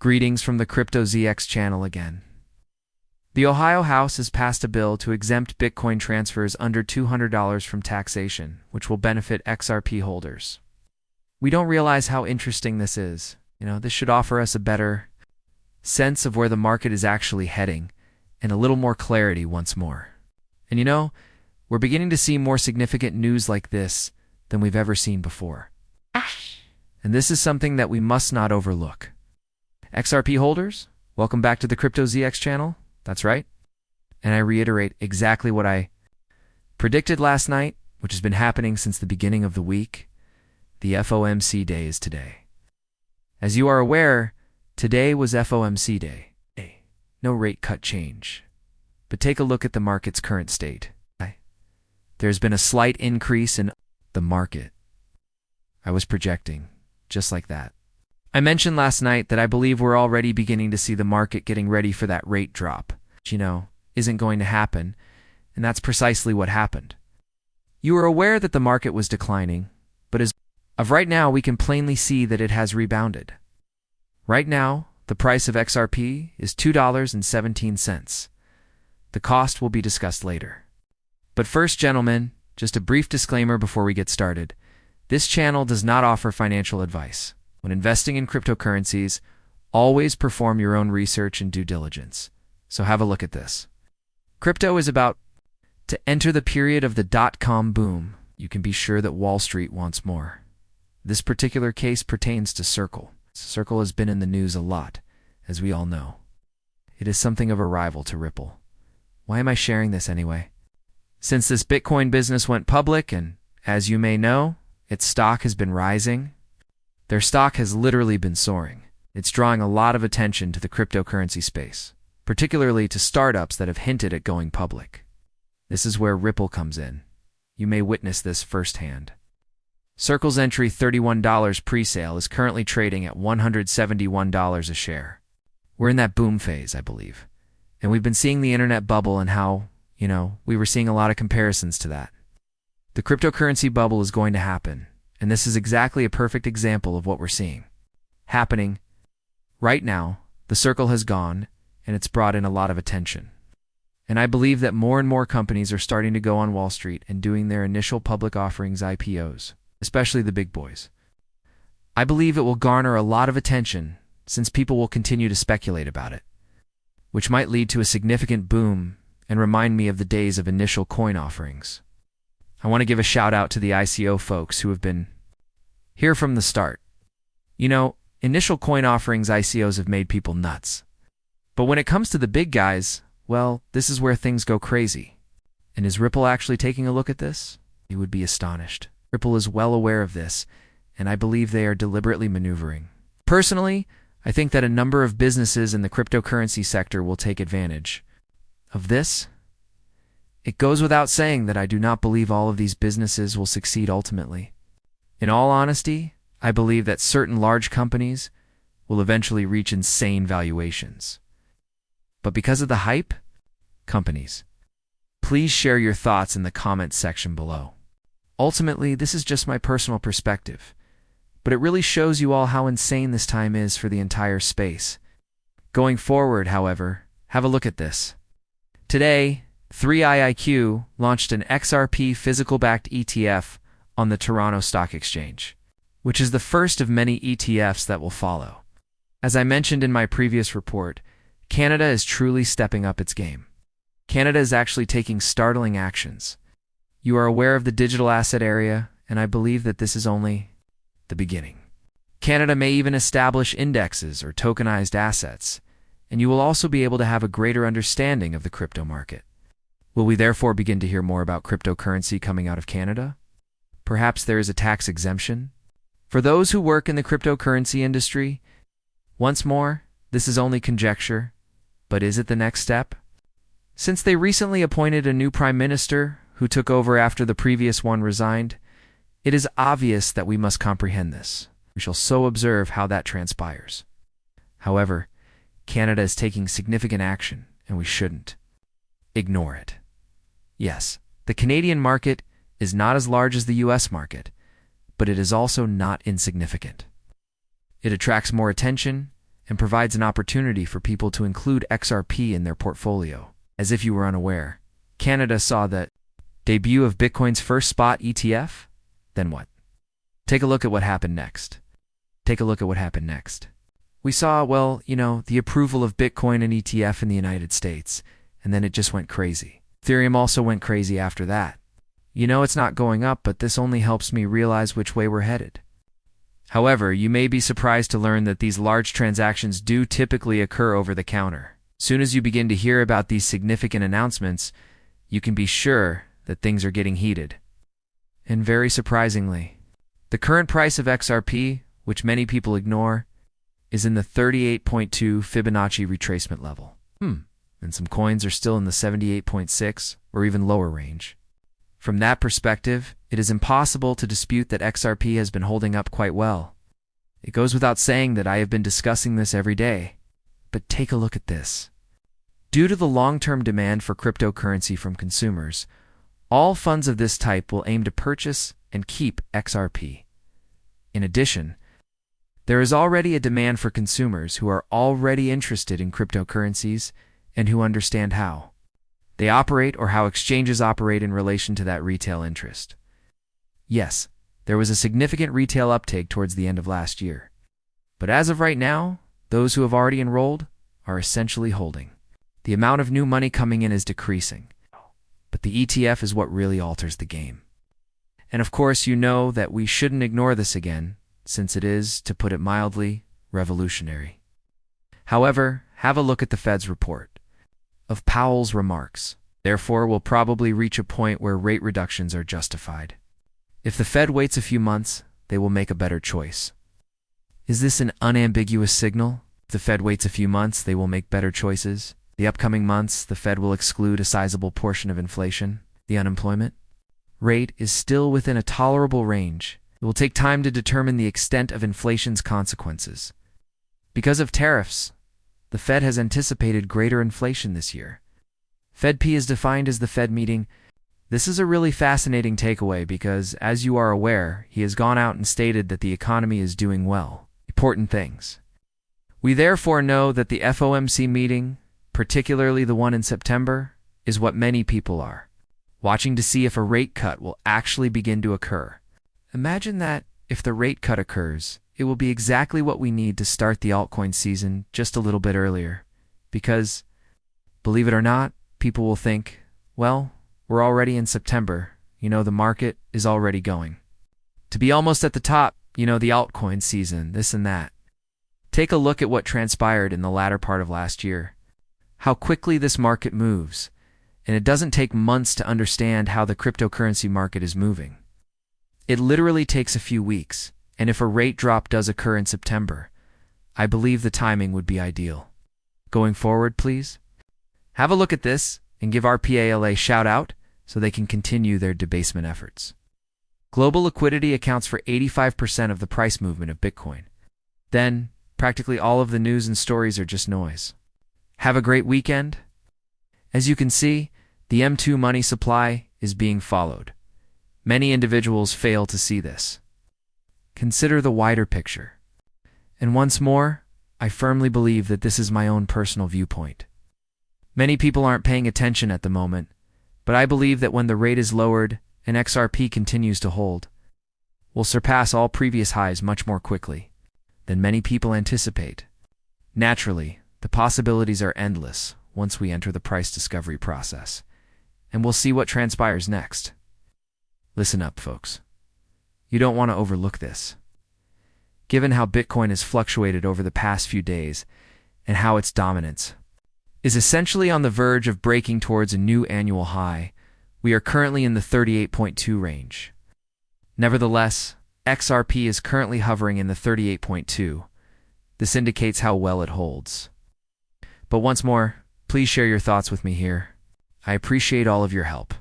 Greetings from the Crypto ZX channel again. The Ohio House has passed a bill to exempt Bitcoin transfers under $200 from taxation, which will benefit XRP holders. We don't realize how interesting this is. This should offer us a better sense of where the market is actually heading and a little more clarity once more. And we're beginning to see more significant news like this than we've ever seen before. And this is something that we must not overlook. XRP holders, welcome back to the Crypto ZX channel. That's right. And I reiterate exactly what I predicted last night, which has been happening since the beginning of the week. The FOMC day is today. As you are aware, today was FOMC day. No rate cut change. But take a look at the market's current state. There's been a slight increase in the market. I was projecting, just like that. I mentioned last night that I believe we're already beginning to see the market getting ready for that rate drop, which, isn't going to happen, and that's precisely what happened. You are aware that the market was declining, but as of right now, we can plainly see that it has rebounded. Right now, the price of XRP is $2.17. The cost will be discussed later. But first, gentlemen, just a brief disclaimer before we get started. This channel does not offer financial advice. When investing in cryptocurrencies, always perform your own research and due diligence. So have a look at this. Crypto is about to enter the period of the dot-com boom. You can be sure that Wall Street wants more. This particular case pertains to Circle. Circle has been in the news a lot, as we all know. It is something of a rival to Ripple. Why am I sharing this anyway? Since this Bitcoin business went public, and as you may know, its stock has been rising. Their stock has literally been soaring. It's drawing a lot of attention to the cryptocurrency space, particularly to startups that have hinted at going public. This is where Ripple comes in. You may witness this firsthand. Circle's entry $31 pre-sale is currently trading at $171 a share. We're in that boom phase, I believe. And we've been seeing the internet bubble and how, we were seeing a lot of comparisons to that. The cryptocurrency bubble is going to happen. And this is exactly a perfect example of what we're seeing happening. Right now, the Circle has gone, and it's brought in a lot of attention. And I believe that more and more companies are starting to go on Wall Street and doing their initial public offerings IPOs, especially the big boys. I believe it will garner a lot of attention since people will continue to speculate about it, which might lead to a significant boom and remind me of the days of initial coin offerings. I want to give a shout out to the ICO folks who have been here from the start. Initial coin offerings ICOs have made people nuts. But when it comes to the big guys, well, this is where things go crazy. And is Ripple actually taking a look at this? You would be astonished. Ripple is well aware of this, and I believe they are deliberately maneuvering. Personally, I think that a number of businesses in the cryptocurrency sector will take advantage of this. It goes without saying that I do not believe all of these businesses will succeed ultimately. In all honesty, I believe that certain large companies will eventually reach insane valuations. But because of the hype, companies, please share your thoughts in the comments section below. Ultimately, this is just my personal perspective, but it really shows you all how insane this time is for the entire space. Going forward, however, have a look at this. Today, 3iIQ launched an XRP physical-backed ETF on the Toronto Stock Exchange, which is the first of many ETFs that will follow. As I mentioned in my previous report, Canada is truly stepping up its game. Canada is actually taking startling actions. You are aware of the digital asset area, and I believe that this is only the beginning. Canada may even establish indexes or tokenized assets, and you will also be able to have a greater understanding of the crypto market. Will we therefore begin to hear more about cryptocurrency coming out of Canada? Perhaps there is a tax exemption? For those who work in the cryptocurrency industry, once more, this is only conjecture, but is it the next step? Since they recently appointed a new prime minister who took over after the previous one resigned, it is obvious that we must comprehend this. We shall so observe how that transpires. However, Canada is taking significant action, and we shouldn't ignore it. Yes, the Canadian market is not as large as the US market, but it is also not insignificant. It attracts more attention and provides an opportunity for people to include XRP in their portfolio. As if you were unaware, Canada saw the debut of Bitcoin's first spot ETF? Then what? Take a look at what happened next. We saw, well, the approval of Bitcoin and ETF in the United States, and then it just went crazy. Ethereum also went crazy after that. It's not going up, but this only helps me realize which way we're headed. However, you may be surprised to learn that these large transactions do typically occur over the counter. Soon as you begin to hear about these significant announcements, you can be sure that things are getting heated. And very surprisingly, the current price of XRP, which many people ignore, is in the 38.2 Fibonacci retracement level. And some coins are still in the 78.6 or even lower range. From that perspective, it is impossible to dispute that XRP has been holding up quite well. It goes without saying that I have been discussing this every day. But take a look at this. Due to the long-term demand for cryptocurrency from consumers, all funds of this type will aim to purchase and keep XRP. In addition, there is already a demand for consumers who are already interested in cryptocurrencies and who understand how they operate or how exchanges operate in relation to that retail interest. Yes, there was a significant retail uptake towards the end of last year. But as of right now, those who have already enrolled are essentially holding. The amount of new money coming in is decreasing. But the ETF is what really alters the game. And of course, you know that we shouldn't ignore this again, since it is, to put it mildly, revolutionary. However, have a look at the Fed's report of Powell's remarks. Therefore, we'll probably reach a point where rate reductions are justified. If the Fed waits a few months, they will make a better choice. Is this an unambiguous signal? If the Fed waits a few months, they will make better choices. The upcoming months, the Fed will exclude a sizable portion of inflation. The unemployment rate is still within a tolerable range. It will take time to determine the extent of inflation's consequences. Because of tariffs, the Fed has anticipated greater inflation this year. FedP is defined as the Fed meeting. This is a really fascinating takeaway because, as you are aware, he has gone out and stated that the economy is doing well. Important things. We therefore know that the FOMC meeting, particularly the one in September, is what many people are watching to see if a rate cut will actually begin to occur. Imagine that if the rate cut occurs, it will be exactly what we need to start the altcoin season just a little bit earlier. Because, believe it or not, people will think, well, we're already in September. The market is already going to be almost at the top, the altcoin season, this and that. Take a look at what transpired in the latter part of last year. How quickly this market moves. And it doesn't take months to understand how the cryptocurrency market is moving. It literally takes a few weeks. And if a rate drop does occur in September, I believe the timing would be ideal. Going forward, please, have a look at this and give RPALA a shout out so they can continue their debasement efforts. Global liquidity accounts for 85% of the price movement of Bitcoin. Then, practically all of the news and stories are just noise. Have a great weekend. As you can see, the M2 money supply is being followed. Many individuals fail to see this. Consider the wider picture. And once more, I firmly believe that this is my own personal viewpoint. Many people aren't paying attention at the moment, but I believe that when the rate is lowered and XRP continues to hold, we'll surpass all previous highs much more quickly than many people anticipate. Naturally, the possibilities are endless once we enter the price discovery process, and we'll see what transpires next. Listen up, folks. You don't want to overlook this. Given how Bitcoin has fluctuated over the past few days and how its dominance is essentially on the verge of breaking towards a new annual high, we are currently in the 38.2 range. Nevertheless, XRP is currently hovering in the 38.2. This indicates how well it holds. But once more, please share your thoughts with me here. I appreciate all of your help.